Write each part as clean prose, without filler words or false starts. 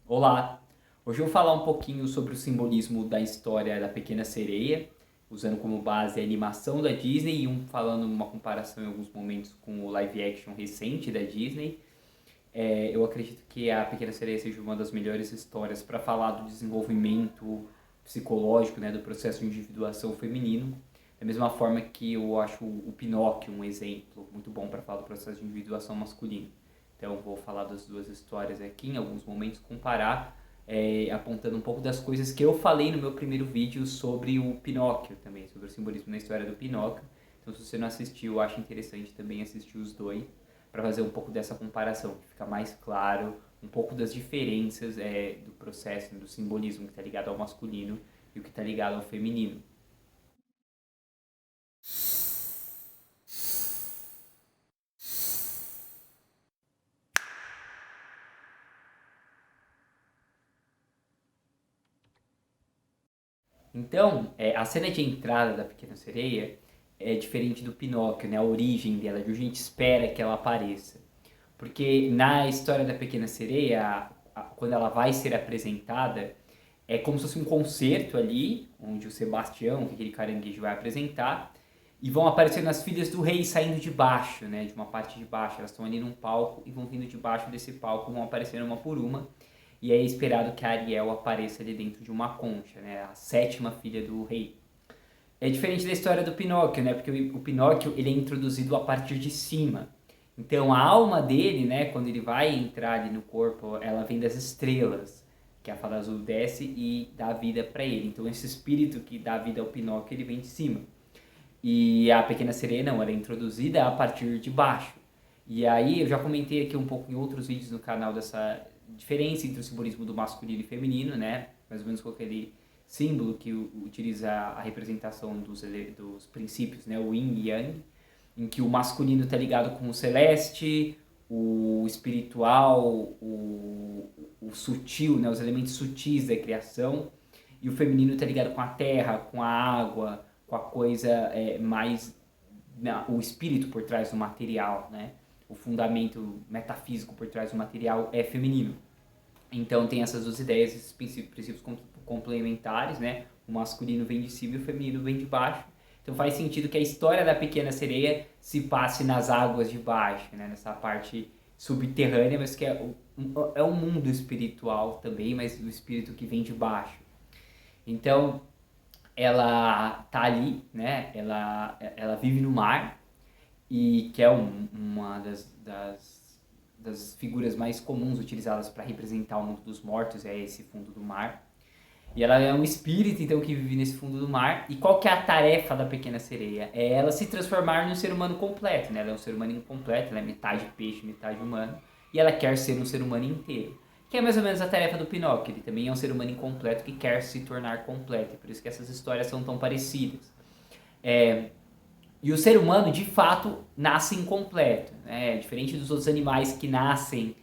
Olá! Hoje eu vou falar um pouquinho sobre o simbolismo da história da Pequena Sereia, usando como base a animação da Disney e falando uma comparação em alguns momentos com o live action recente da Disney. Eu acredito que a Pequena Sereia seja uma das melhores histórias para falar do desenvolvimento psicológico, né, do processo de individuação feminino, da mesma forma que eu acho o Pinóquio um exemplo muito bom para falar do processo de individuação masculino. Então vou falar das duas histórias aqui em alguns momentos, comparar, apontando um pouco das coisas que eu falei no meu primeiro vídeo sobre o Pinóquio também, sobre o simbolismo na história do Pinóquio. Então se você não assistiu, eu acho interessante também assistir os dois, para fazer um pouco dessa comparação, que fica mais claro um pouco das diferenças do processo, do simbolismo que está ligado ao masculino e o que está ligado ao feminino. Então, a cena de entrada da Pequena Sereia é diferente do Pinóquio, né? A origem dela, de onde a gente espera que ela apareça. Porque na história da Pequena Sereia, quando ela vai ser apresentada, é como se fosse um concerto ali, onde o Sebastião, que é aquele caranguejo, vai apresentar, e vão aparecendo as filhas do rei saindo de baixo, né? De uma parte de baixo. Elas estão ali num palco e vão vindo de baixo desse palco, vão aparecendo uma por uma. E é esperado que a Ariel apareça ali dentro de uma concha, né? A sétima filha do rei. É diferente da história do Pinóquio, né? Porque o Pinóquio ele é introduzido a partir de cima. Então a alma dele, né, quando ele vai entrar ali no corpo, ela vem das estrelas, que a Fada Azul desce e dá vida para ele. Então esse espírito que dá vida ao Pinóquio, ele vem de cima. E a Pequena Sereia não, ela é introduzida a partir de baixo. E aí eu já comentei aqui um pouco em outros vídeos no canal dessa diferença entre o simbolismo do masculino e feminino, né? Mais ou menos com aquele símbolo que utiliza a representação dos princípios, né? O yin e yang, em que o masculino está ligado com o celeste, o espiritual, o sutil, né? Os elementos sutis da criação, e o feminino está ligado com a terra, com a água, com a coisa mais o espírito por trás do material, né? O fundamento metafísico por trás do material é feminino. Então tem essas duas ideias, esses princípios complementares, né? O masculino vem de cima e o feminino vem de baixo. Então faz sentido que a história da Pequena Sereia se passe nas águas de baixo, né? Nessa parte subterrânea, mas que é um mundo espiritual também, mas o espírito que vem de baixo. Então ela tá ali, né? Ela vive no mar e que é uma das figuras mais comuns utilizadas para representar o mundo dos mortos, é esse fundo do mar. E ela é um espírito, então, que vive nesse fundo do mar. E qual que é a tarefa da Pequena Sereia? É ela se transformar num ser humano completo, né? Ela é um ser humano incompleto, ela é metade peixe, metade humano. E ela quer ser um ser humano inteiro. Que é mais ou menos a tarefa do Pinóquio. Ele também é um ser humano incompleto que quer se tornar completo. E por isso que essas histórias são tão parecidas. E o ser humano, de fato, nasce incompleto, né? Diferente dos outros animais que nascem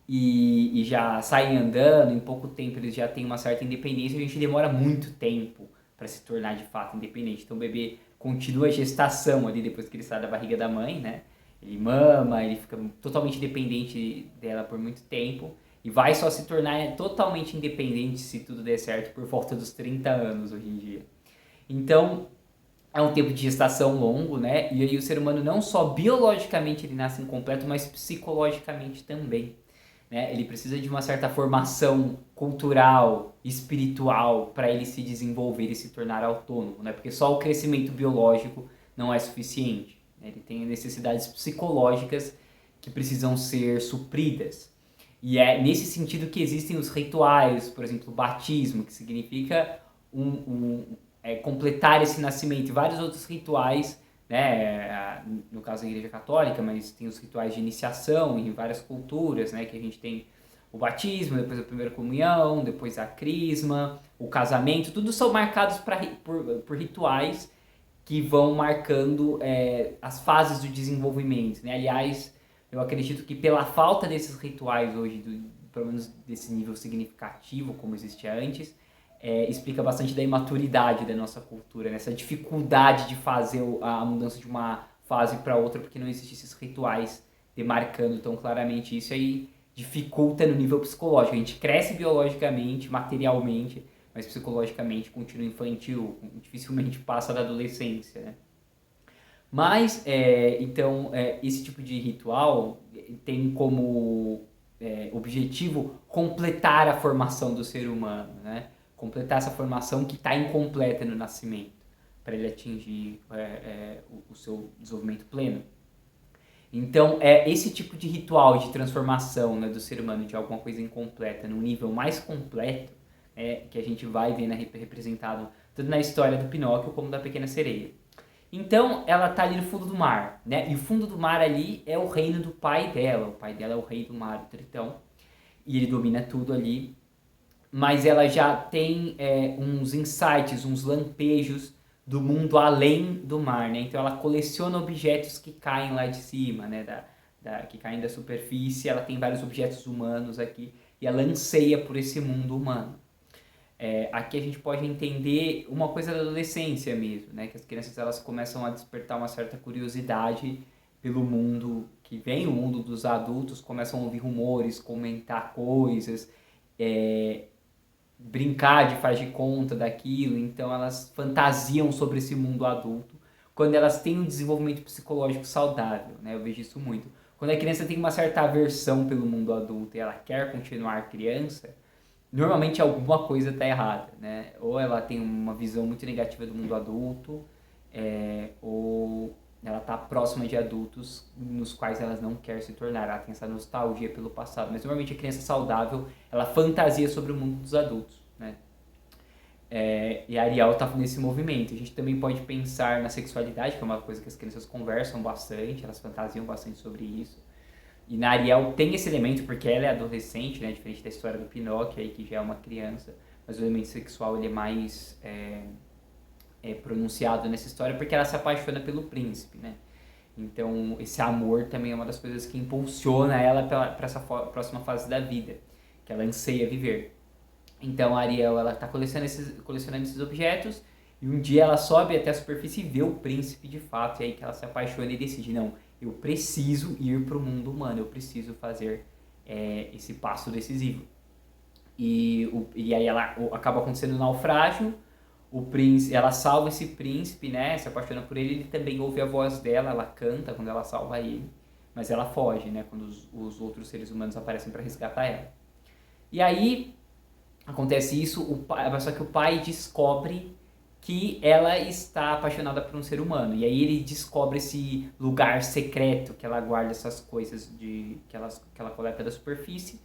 e já saem andando, em pouco tempo eles já têm uma certa independência, a gente demora muito tempo para se tornar de fato independente. Então o bebê continua a gestação ali depois que ele sai da barriga da mãe, né? Ele mama, ele fica totalmente dependente dela por muito tempo e vai só se tornar totalmente independente se tudo der certo por volta dos 30 anos hoje em dia. Então, é um tempo de gestação longo, né? E aí o ser humano não só biologicamente ele nasce incompleto, mas psicologicamente também, né? Ele precisa de uma certa formação cultural, espiritual para ele se desenvolver e se tornar autônomo, né? Porque só o crescimento biológico não é suficiente, né? Ele tem necessidades psicológicas que precisam ser supridas. E é nesse sentido que existem os rituais, por exemplo, o batismo, que significa completar esse nascimento, e vários outros rituais, né, no caso da Igreja Católica, mas tem os rituais de iniciação em várias culturas, né, que a gente tem o batismo, depois a primeira comunhão, depois a crisma, o casamento, tudo são marcados por rituais que vão marcando as fases do desenvolvimento, né? Aliás, eu acredito que pela falta desses rituais hoje, pelo menos desse nível significativo como existia antes, explica bastante da imaturidade da nossa cultura, né? Essa dificuldade de fazer a mudança de uma fase para outra, porque não existem esses rituais demarcando tão claramente isso. Aí dificulta no nível psicológico. A gente cresce biologicamente, materialmente, mas psicologicamente continua infantil, dificilmente passa da adolescência, né? Mas, então, esse tipo de ritual tem como objetivo completar a formação do ser humano, né? Completar essa formação que está incompleta no nascimento, para ele atingir o seu desenvolvimento pleno. Então, esse tipo de ritual de transformação, né, do ser humano de alguma coisa incompleta num nível mais completo, que a gente vai ver, né, representado tanto na história do Pinóquio como da Pequena Sereia. Então, ela tá ali no fundo do mar, né? E o fundo do mar ali é o reino do pai dela. O pai dela é o rei do mar, o Tritão. E ele domina tudo ali. Mas ela já tem uns insights, uns lampejos do mundo além do mar, né? Então ela coleciona objetos que caem lá de cima, né? Que caem da superfície. Ela tem vários objetos humanos aqui. E ela anseia por esse mundo humano. Aqui a gente pode entender uma coisa da adolescência mesmo, né? Que as crianças elas começam a despertar uma certa curiosidade pelo mundo que vem, o mundo dos adultos, começam a ouvir rumores, comentar coisas, brincar de faz de conta daquilo, então elas fantasiam sobre esse mundo adulto quando elas têm um desenvolvimento psicológico saudável, né? Eu vejo isso muito. Quando a criança tem uma certa aversão pelo mundo adulto e ela quer continuar criança, normalmente alguma coisa está errada, né? Ou ela tem uma visão muito negativa do mundo adulto, ou ela está próxima de adultos nos quais ela não quer se tornar. Ela tem essa nostalgia pelo passado. Mas normalmente a criança saudável, ela fantasia sobre o mundo dos adultos, né? E a Ariel está nesse movimento. A gente também pode pensar na sexualidade, que é uma coisa que as crianças conversam bastante, elas fantasiam bastante sobre isso. E na Ariel tem esse elemento, porque ela é adolescente, né? Diferente da história do Pinóquio, aí, que já é uma criança. Mas o elemento sexual ele é mais pronunciado nessa história, porque ela se apaixona pelo príncipe, né? Então, esse amor também é uma das coisas que impulsiona ela para essa próxima fase da vida, que ela anseia viver. Então, a Ariel, ela está colecionando esses objetos, e um dia ela sobe até a superfície e vê o príncipe de fato, e aí que ela se apaixona e decide, não, eu preciso ir para o mundo humano, eu preciso fazer esse passo decisivo. E aí ela acaba acontecendo um naufrágio, ela salva esse príncipe, né, se apaixona por ele também ouve a voz dela, ela canta quando ela salva ele, mas ela foge, né, quando os outros seres humanos aparecem para resgatar ela. E aí acontece isso, só que o pai descobre que ela está apaixonada por um ser humano. E aí ele descobre esse lugar secreto que ela guarda essas coisas que ela coleta da superfície.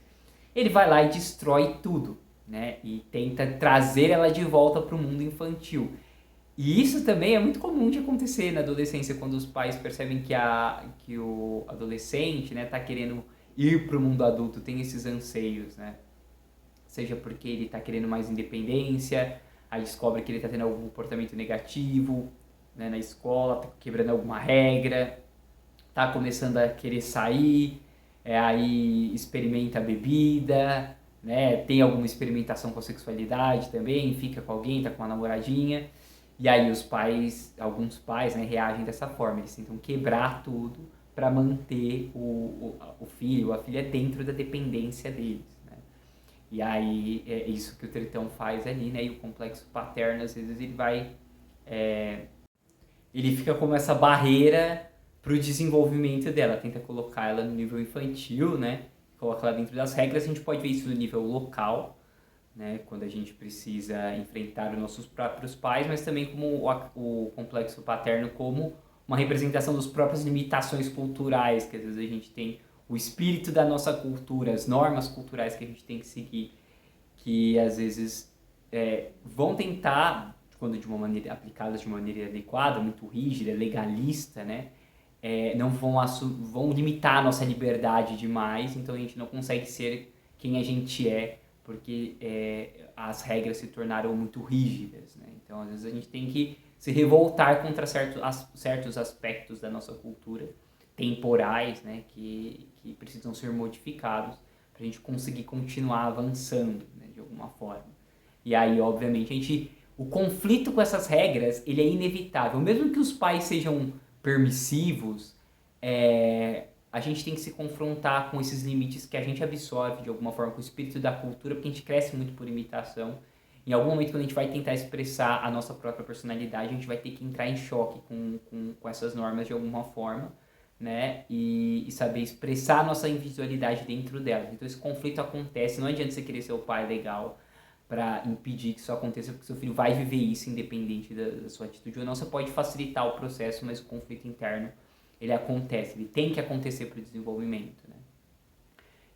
Ele vai lá e destrói tudo, né? E tenta trazer ela de volta para o mundo infantil. E isso também é muito comum de acontecer na adolescência, quando os pais percebem que o adolescente, né, tá querendo ir para o mundo adulto, tem esses anseios, né? Seja porque ele está querendo mais independência, aí descobre que ele está tendo algum comportamento negativo, né, na escola, está quebrando alguma regra, está começando a querer sair, aí experimenta a bebida, né, tem alguma experimentação com a sexualidade também, fica com alguém, está com uma namoradinha, e aí alguns pais, né, reagem dessa forma, eles tentam quebrar tudo para manter o filho ou a filha dentro da dependência deles. E aí é isso que o Tritão faz ali, né? E o complexo paterno, às vezes, ele fica como essa barreira pro desenvolvimento dela. Tenta colocar ela no nível infantil, né? Coloca ela dentro das regras. A gente pode ver isso no nível local, né? Quando a gente precisa enfrentar os nossos próprios pais, mas também como o complexo paterno como uma representação das próprias limitações culturais que às vezes a gente tem, o espírito da nossa cultura, as normas culturais que a gente tem que seguir, que às vezes vão tentar, quando aplicadas de uma maneira adequada, muito rígida, legalista, né, não vão limitar a nossa liberdade demais, então a gente não consegue ser quem a gente é, porque as regras se tornaram muito rígidas, né? Então às vezes a gente tem que se revoltar contra certos aspectos da nossa cultura, temporais, né, que precisam ser modificados para a gente conseguir continuar avançando, né, de alguma forma. E aí, obviamente, o conflito com essas regras, ele é inevitável. Mesmo que os pais sejam permissivos, a gente tem que se confrontar com esses limites que a gente absorve de alguma forma com o espírito da cultura, porque a gente cresce muito por imitação. Em algum momento, quando a gente vai tentar expressar a nossa própria personalidade, a gente vai ter que entrar em choque com essas normas de alguma forma, né? E saber expressar a nossa individualidade dentro delas. Então, esse conflito acontece. Não adianta você querer ser o pai legal para impedir que isso aconteça, porque seu filho vai viver isso independente da sua atitude ou não. Você pode facilitar o processo, mas o conflito interno, ele acontece. Ele tem que acontecer para o desenvolvimento, né?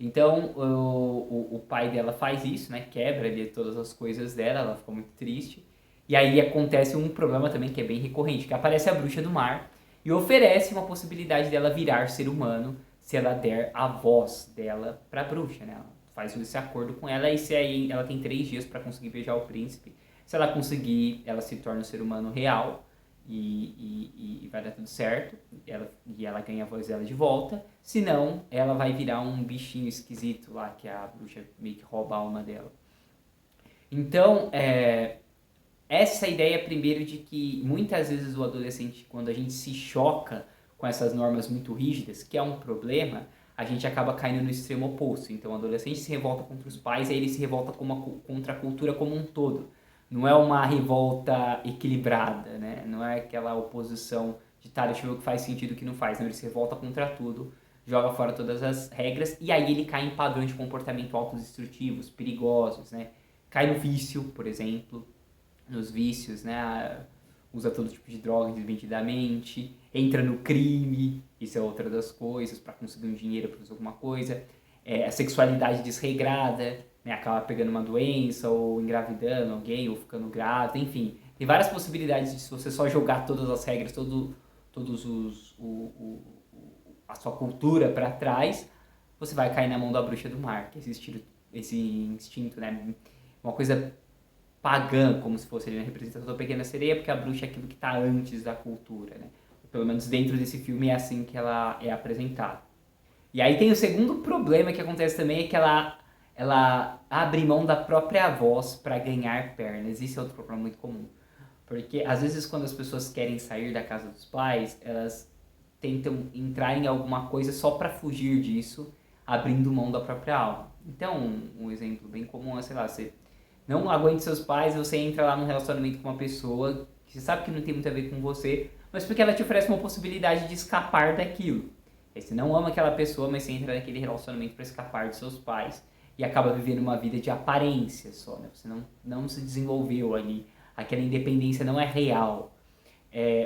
Então, o pai dela faz isso, né? Quebra ali todas as coisas dela, ela fica muito triste. E aí acontece um problema também que é bem recorrente, que aparece a bruxa do mar e oferece uma possibilidade dela virar ser humano se ela der a voz dela pra bruxa, né? Ela faz esse acordo com ela e se aí ela tem 3 dias para conseguir beijar o príncipe. Se ela conseguir, ela se torna um ser humano real e vai dar tudo certo, e ela ganha a voz dela de volta, senão ela vai virar um bichinho esquisito lá, que a bruxa meio que rouba a alma dela. Então, essa ideia primeiro de que muitas vezes o adolescente, quando a gente se choca com essas normas muito rígidas, que é um problema, a gente acaba caindo no extremo oposto. Então o adolescente se revolta contra os pais e aí ele se revolta contra a cultura como um todo. Não é uma revolta equilibrada, né? Não é aquela oposição de deixa eu ver o que faz sentido e o que não faz. Não, ele se revolta contra tudo, joga fora todas as regras e aí ele cai em padrões de comportamento autodestrutivos, perigosos, né? Cai no vício, por exemplo, nos vícios, né? Usa todo tipo de droga desmedidamente, entra no crime, isso é outra das coisas, para conseguir um dinheiro, para fazer alguma coisa. A sexualidade desregrada, né? Acaba pegando uma doença, ou engravidando alguém, ou ficando grávida, enfim. Tem várias possibilidades de se você só jogar todas as regras, todos a sua cultura para trás, você vai cair na mão da bruxa do mar, que é esse instinto, né? Uma coisa pagã, como se fosse, ele representa toda a Pequena Sereia, porque a bruxa é aquilo que está antes da cultura, né? Pelo menos dentro desse filme é assim que ela é apresentada. E aí tem o segundo problema que acontece também, é que ela abre mão da própria voz para ganhar pernas. Isso é outro problema muito comum. Porque às vezes quando as pessoas querem sair da casa dos pais, elas tentam entrar em alguma coisa só para fugir disso, abrindo mão da própria alma. Então, um exemplo bem comum é, sei lá, você não aguenta seus pais, você entra lá num relacionamento com uma pessoa que você sabe que não tem muito a ver com você, mas porque ela te oferece uma possibilidade de escapar daquilo. Aí você não ama aquela pessoa, mas você entra naquele relacionamento para escapar dos seus pais e acaba vivendo uma vida de aparência só, né? Você não se desenvolveu ali, aquela independência não é real.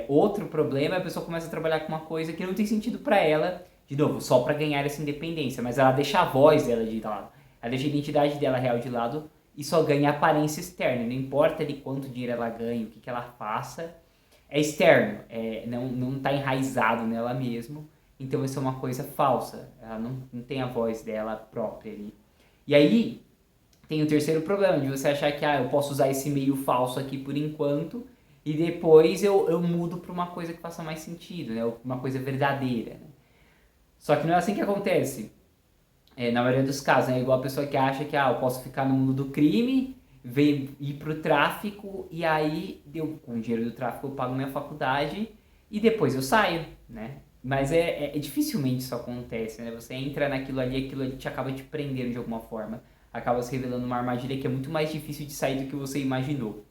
Outro problema é a pessoa começa a trabalhar com uma coisa que não tem sentido para ela, de novo, só para ganhar essa independência, mas ela deixa a voz dela de lado, ela deixa a identidade dela real de lado e só ganha aparência externa. Não importa de quanto dinheiro ela ganha, o que ela faça, é externo, não está enraizado nela mesmo, então isso é uma coisa falsa, ela não tem a voz dela própria ali. E aí tem o terceiro problema, de você achar que eu posso usar esse meio falso aqui por enquanto, e depois eu mudo para uma coisa que faça mais sentido, né? Uma coisa verdadeira. Né? Só que não é assim que acontece. Na maioria dos casos, né? É igual a pessoa que acha que eu posso ficar no mundo do crime, ir pro tráfico, e aí com o dinheiro do tráfico eu pago minha faculdade e depois eu saio, né? Mas dificilmente isso acontece, né? Você entra naquilo ali, aquilo ali te acaba te prendendo de alguma forma. Acaba se revelando uma armadilha que é muito mais difícil de sair do que você imaginou.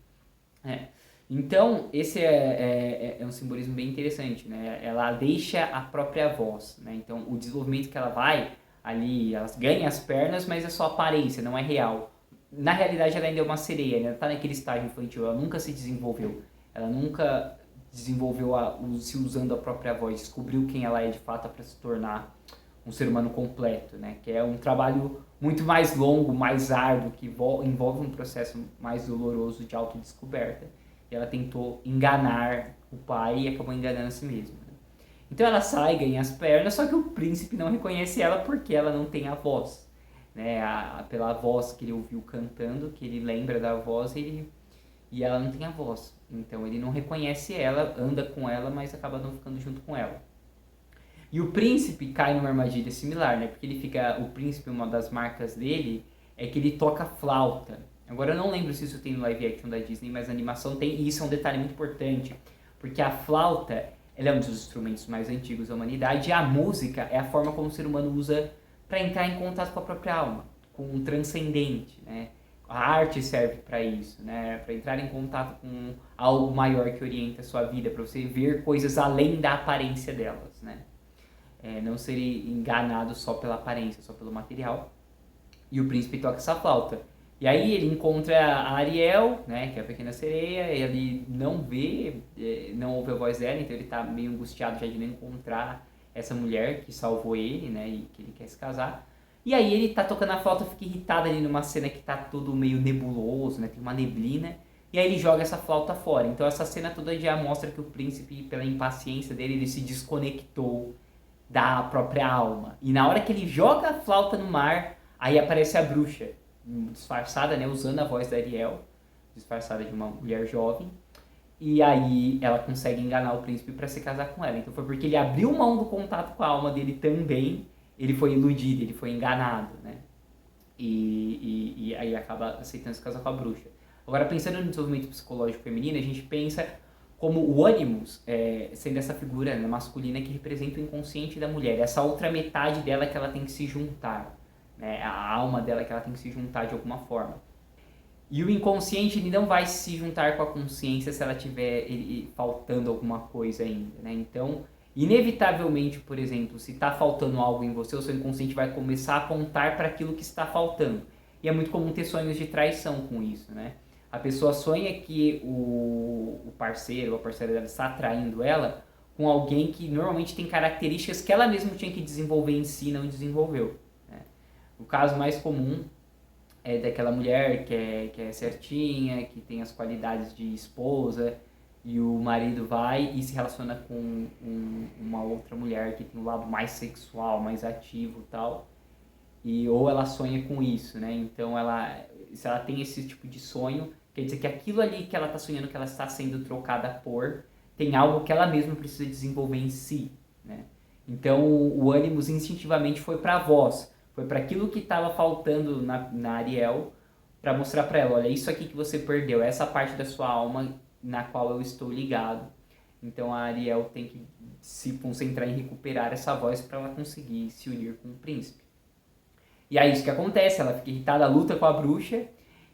Né? Então, esse é um simbolismo bem interessante, né? Ela deixa a própria voz, né? Então, o desenvolvimento que ela vai ali, ela ganha as pernas, mas é só aparência, não é real. Na realidade, ela ainda é uma sereia, né? Ela tá naquele estágio infantil, ela nunca se desenvolveu. Ela nunca desenvolveu se usando a própria voz, descobriu quem ela é de fato para se tornar um ser humano completo, né? Que é um trabalho muito mais longo, mais árduo, que envolve um processo mais doloroso de autodescoberta. E ela tentou enganar o pai e acabou enganando a si mesma. Né? Então ela sai, ganha as pernas, só que o príncipe não reconhece ela porque ela não tem a voz. Né? Pela voz que ele ouviu cantando, que ele lembra da voz, e ela não tem a voz. Então ele não reconhece ela, anda com ela, mas acaba não ficando junto com ela. E o príncipe cai numa armadilha similar, né? Porque o príncipe, uma das marcas dele, é que ele toca flauta. Agora eu não lembro se isso tem no live action da Disney, mas a animação tem, e isso é um detalhe muito importante, porque a flauta, ela é um dos instrumentos mais antigos da humanidade, e a música é a forma como o ser humano usa para entrar em contato com a própria alma, com o transcendente, né? A arte serve para isso, né? Para entrar em contato com algo maior que orienta a sua vida, para você ver coisas além da aparência delas, né? Não ser enganado só pela aparência, só pelo material. E o príncipe toca essa flauta. E aí ele encontra a Ariel, né, que é a pequena sereia, e ele não vê, não ouve a voz dela, então ele tá meio angustiado já de não encontrar essa mulher que salvou ele, né, e que ele quer se casar. E aí ele tá tocando a flauta, fica irritado ali numa cena que tá tudo meio nebuloso, né, tem uma neblina, e aí ele joga essa flauta fora. Então essa cena toda já mostra que o príncipe, pela impaciência dele, ele se desconectou da própria alma. E na hora que ele joga a flauta no mar, aí aparece a bruxa, disfarçada, né, usando a voz da Ariel, disfarçada de uma mulher jovem, e aí ela consegue enganar o príncipe para se casar com ela. Então foi porque ele abriu mão do contato com a alma dele também, ele foi iludido, ele foi enganado, né? E aí acaba aceitando se casar com a bruxa. Agora, pensando no desenvolvimento psicológico feminino, a gente pensa como o ânimos sendo essa figura, né, masculina que representa o inconsciente da mulher, essa outra metade dela que ela tem que se juntar, né, a alma dela que ela tem que se juntar de alguma forma. E o inconsciente ele não vai se juntar com a consciência se ela tiver faltando alguma coisa ainda, né? Então, inevitavelmente, por exemplo, se está faltando algo em você, o seu inconsciente vai começar a apontar para aquilo que está faltando. E é muito comum ter sonhos de traição com isso, né? A pessoa sonha que o parceiro ou a parceira dela está traindo ela com alguém que normalmente tem características que ela mesma tinha que desenvolver em si e não desenvolveu, né? O caso mais comum é daquela mulher que é certinha, que tem as qualidades de esposa, e o marido vai e se relaciona com uma outra mulher que tem um lado mais sexual, mais ativo e tal, ou ela sonha com isso, né? Então se ela tem esse tipo de sonho, quer dizer que aquilo ali que ela está sonhando, que ela está sendo trocada por, tem algo que ela mesma precisa desenvolver em si, né? Então o ânimos instintivamente foi para a voz, foi para aquilo que estava faltando na Ariel, para mostrar para ela, olha, isso aqui que você perdeu, essa parte da sua alma na qual eu estou ligado. Então a Ariel tem que se concentrar em recuperar essa voz para ela conseguir se unir com o príncipe. E aí isso que acontece, ela fica irritada, luta com a bruxa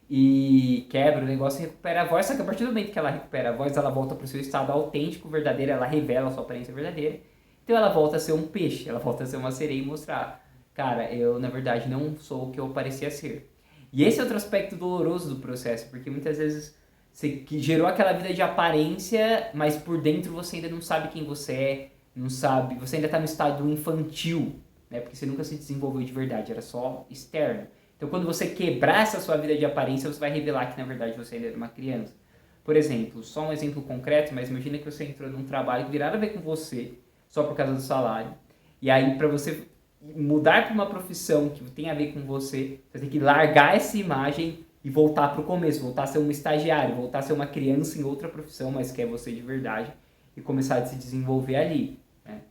e quebra o negócio e recupera a voz, só que a partir do momento que ela recupera a voz, ela volta para o seu estado autêntico, verdadeiro, ela revela a sua aparência verdadeira. Então ela volta a ser um peixe, ela volta a ser uma sereia e mostrar, cara, eu na verdade não sou o que eu parecia ser. E esse é outro aspecto doloroso do processo, porque muitas vezes você gerou aquela vida de aparência, mas por dentro você ainda não sabe quem você é, não sabe, você ainda está no estado infantil, né? Porque você nunca se desenvolveu de verdade, era só externo. Então quando você quebrar essa sua vida de aparência, você vai revelar que na verdade você ainda era uma criança. Por exemplo, só um exemplo concreto, mas imagina que você entrou num trabalho que tem nada a ver com você, só por causa do salário. E aí para você mudar para uma profissão que tem a ver com você, você tem que largar essa imagem e voltar para o começo, voltar a ser um estagiário, voltar a ser uma criança em outra profissão, mas que é você de verdade, e começar a se desenvolver ali, né?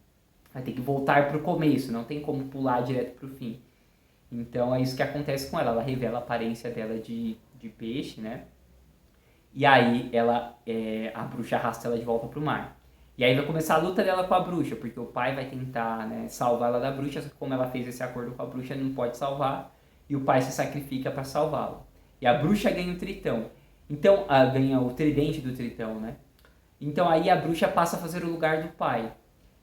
Vai ter que voltar para o começo, não tem como pular direto para o fim. Então é isso que acontece com ela, ela revela a aparência dela de peixe, né? E aí a bruxa arrasta ela de volta para o mar. E aí vai começar a luta dela com a bruxa, porque o pai vai tentar, né, salvar ela da bruxa, só que como ela fez esse acordo com a bruxa, não pode salvar, e o pai se sacrifica para salvá-la. E a bruxa ganha o tritão. Então, ganha o tridente do tritão, né? Então aí a bruxa passa a fazer o lugar do pai.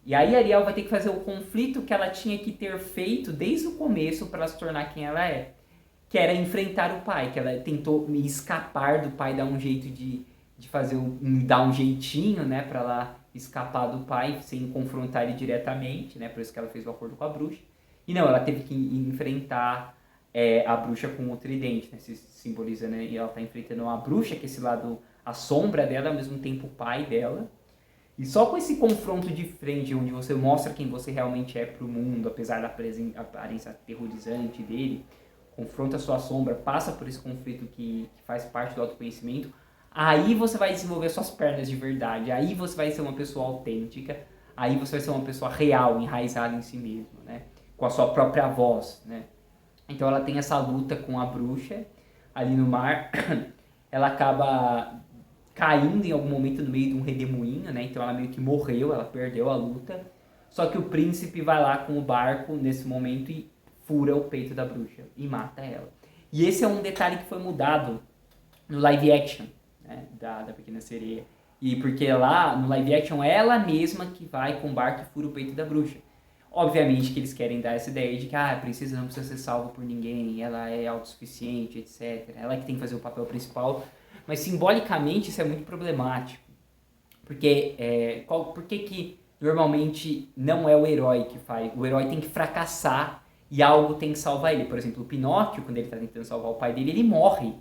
E aí a Ariel vai ter que fazer o conflito que ela tinha que ter feito desde o começo para ela se tornar quem ela é. Que era enfrentar o pai, que ela tentou escapar do pai, dar um jeito de fazer dar um jeitinho, né, para ela escapar do pai sem confrontar ele diretamente, né? Por isso que ela fez o acordo com a bruxa. E não, ela teve que enfrentar a bruxa com o tridente, né? Se simboliza, né? E ela está enfrentando a bruxa, que é esse lado, a sombra dela, ao mesmo tempo o pai dela. E só com esse confronto de frente, onde você mostra quem você realmente é pro mundo, apesar da aparência aterrorizante dele, confronta a sua sombra, passa por esse conflito que faz parte do autoconhecimento, aí você vai desenvolver suas pernas de verdade, aí você vai ser uma pessoa autêntica, aí você vai ser uma pessoa real, enraizada em si mesmo, né? Com a sua própria voz, né? Então ela tem essa luta com a bruxa ali no mar, ela acaba caindo em algum momento no meio de um redemoinho, né? Então ela meio que morreu, ela perdeu a luta. Só que o príncipe vai lá com o barco nesse momento e fura o peito da bruxa e mata ela. E esse é um detalhe que foi mudado no live action, né, da Pequena Sereia. E porque lá no live action é ela mesma que vai com o barco e fura o peito da bruxa. Obviamente que eles querem dar essa ideia de que a princesa não precisa ser salva por ninguém, ela é autossuficiente, etc. Ela é que tem que fazer o papel principal. Mas simbolicamente isso é muito problemático. Porque por que normalmente não é o herói que faz? O herói tem que fracassar e algo tem que salvar ele. Por exemplo, o Pinóquio, quando ele está tentando salvar o pai dele, ele morre.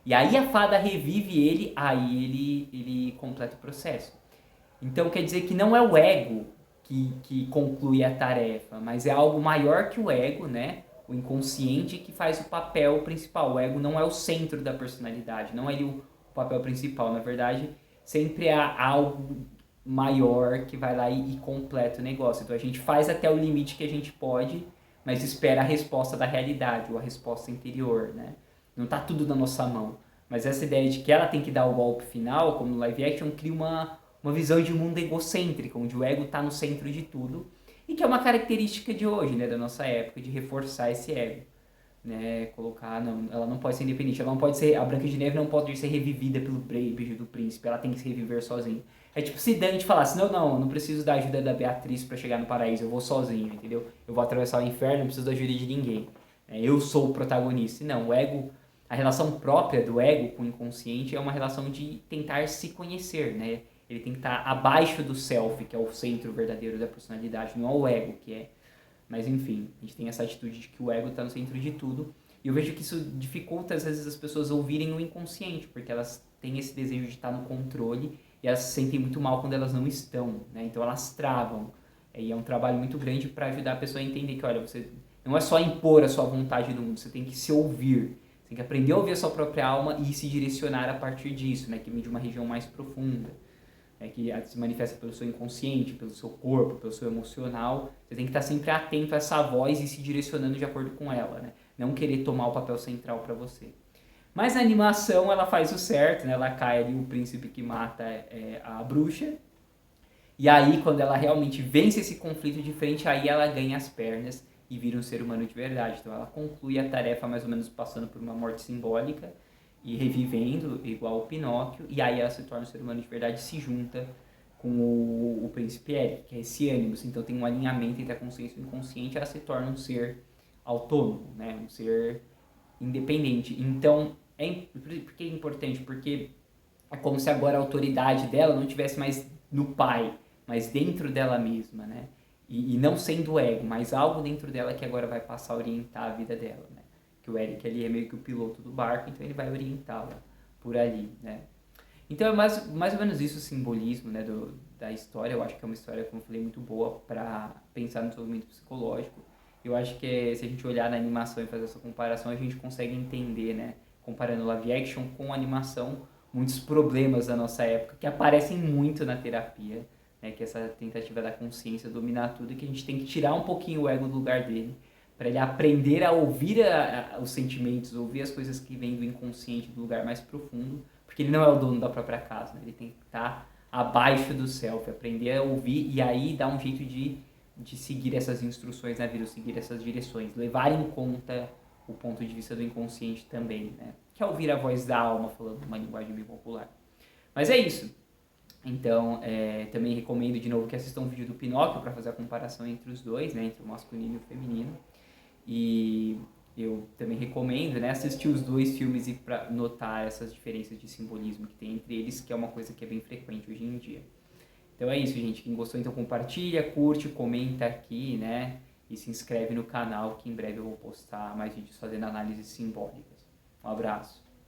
E aí a fada revive ele, aí ele completa o processo. Então quer dizer que não é o ego que conclui a tarefa, mas é algo maior que o ego, né? O inconsciente que faz o papel principal. O ego não é o centro da personalidade, não é ele o papel principal. Na verdade, sempre há algo maior que vai lá e completa o negócio. Então a gente faz até o limite que a gente pode, mas espera a resposta da realidade, ou a resposta interior, né? Não tá tudo na nossa mão. Mas essa ideia de que ela tem que dar o golpe final, como no live action, cria uma visão de mundo egocêntrica, onde o ego está no centro de tudo, e que é uma característica de hoje, né, da nossa época, de reforçar esse ego. Né, colocar, não, ela não pode ser independente, ela não pode ser, a Branca de Neve não pode ser revivida pelo beijo do príncipe, ela tem que se reviver sozinha. É tipo se Dante falasse, não preciso da ajuda da Beatriz para chegar no paraíso, eu vou sozinho, entendeu? Eu vou atravessar o inferno, não preciso da ajuda de ninguém. Eu sou o protagonista. Não, o ego, a relação própria do ego com o inconsciente é uma relação de tentar se conhecer, né? Ele tem que estar abaixo do self, que é o centro verdadeiro da personalidade, não é o ego que é. Mas enfim, a gente tem essa atitude de que o ego está no centro de tudo. E eu vejo que isso dificulta às vezes as pessoas ouvirem o inconsciente, porque elas têm esse desejo de estar no controle e elas se sentem muito mal quando elas não estão, né? Então elas travam. E é um trabalho muito grande para ajudar a pessoa a entender que, olha, você não é só impor a sua vontade no mundo, você tem que se ouvir. Você tem que aprender a ouvir a sua própria alma e se direcionar a partir disso, né? Que vem de uma região mais profunda. Que se manifesta pelo seu inconsciente, pelo seu corpo, pelo seu emocional. Você tem que estar sempre atento a essa voz e se direcionando de acordo com ela, né? Não querer tomar o papel central para você. Mas a animação, ela faz o certo, né? Ela cai ali, o príncipe que mata a bruxa. E aí, quando ela realmente vence esse conflito de frente, aí ela ganha as pernas e vira um ser humano de verdade. Então ela conclui a tarefa mais ou menos passando por uma morte simbólica e revivendo, igual o Pinóquio, e aí ela se torna um ser humano de verdade e se junta com o príncipe Eric, que é esse ânimo. Então tem um alinhamento entre a consciência e o inconsciente, ela se torna um ser autônomo, né? Um ser independente. Então, por que é importante? Porque é como se agora a autoridade dela não estivesse mais no pai, mas dentro dela mesma, né? E não sendo o ego, mas algo dentro dela que agora vai passar a orientar a vida dela, né? Que o Eric ali é meio que o piloto do barco, então ele vai orientá-la por ali, né? Então é mais ou menos isso o simbolismo, né, da história. Eu acho que é uma história, como eu falei, muito boa para pensar no desenvolvimento psicológico. Eu acho que se a gente olhar na animação e fazer essa comparação, a gente consegue entender, né, comparando live action com animação, muitos problemas da nossa época que aparecem muito na terapia, né, que é essa tentativa da consciência dominar tudo, e que a gente tem que tirar um pouquinho o ego do lugar dele, para ele aprender a ouvir os sentimentos, ouvir as coisas que vêm do inconsciente, do lugar mais profundo, porque ele não é o dono da própria casa, né? Ele tem que estar abaixo do self, aprender a ouvir e aí dar um jeito de seguir essas instruções na vida, seguir essas direções, levar em conta o ponto de vista do inconsciente também, né? Que é ouvir a voz da alma, falando uma linguagem bem popular. Mas é isso. Então, também recomendo de novo que assistam o vídeo do Pinóquio para fazer a comparação entre os dois, né? Entre o masculino e o feminino. E eu também recomendo, né, assistir os dois filmes e para notar essas diferenças de simbolismo que tem entre eles, que é uma coisa que é bem frequente hoje em dia. Então é isso, gente. Quem gostou, então compartilha, curte, comenta aqui, né? E se inscreve no canal, que em breve eu vou postar mais vídeos fazendo análises simbólicas. Um abraço.